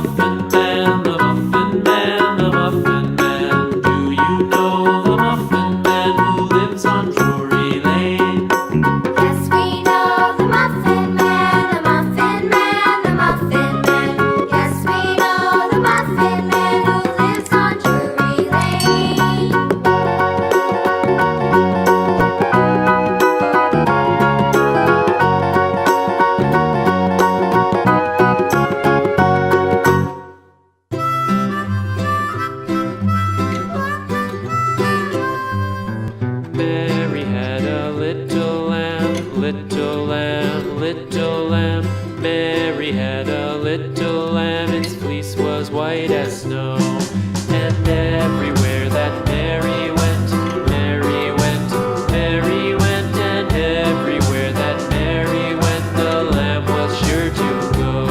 Muffin Man, the Muffin Man, the Muffin Man. Do you know the Muffin Man who lives on Drury Lane? Yes, we know the Muffin Man, the Muffin Man, the Muffin Man. Yes, we know the Muffin Man who lives on Drury Lane. Mary had a little lamb, little lamb, little lamb. Mary had a little lamb, its fleece was white as snow. And everywhere that Mary went, Mary went, Mary went. And everywhere that Mary went, the lamb was sure to go.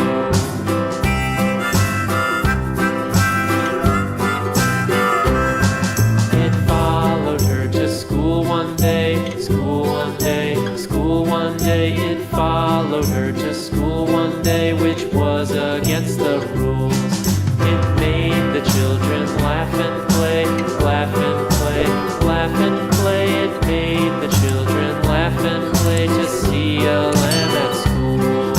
It followed her to school one day, school one day, school one day. It followed her to school one day, which was against the rules. It made the children laugh and play, laugh and play, laugh and play. It made the children laugh and play to see a lamb at school.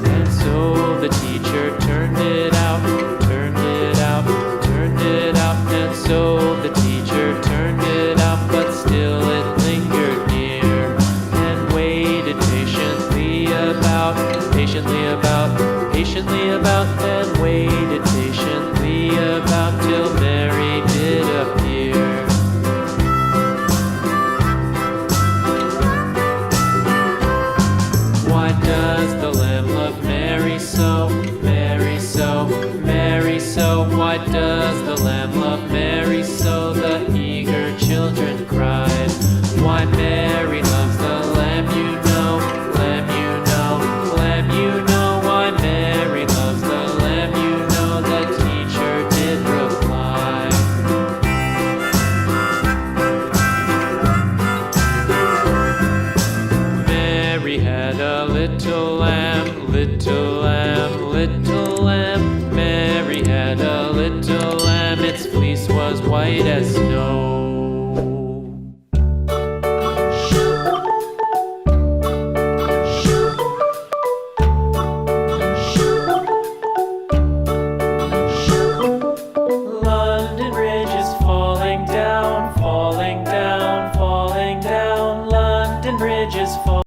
And so the teacher turned it out, turned it out, turned it out. And so the teacher turned it out, but still it lingered near and waited patiently about, patiently about, patiently about, and waited patiently about till Mary did appear. Why does the lamb love Mary so, Mary so, Mary so? Why does the lamb love Mary so? The eager children cried. Why Mary loves the lamb, you know, lamb, you know, lamb, you know. Why Mary loves the lamb, you know, the teacher did reply. Mary had a little lamb, little lamb, little lamb. Mary had a little lamb, its fleece was white as snow.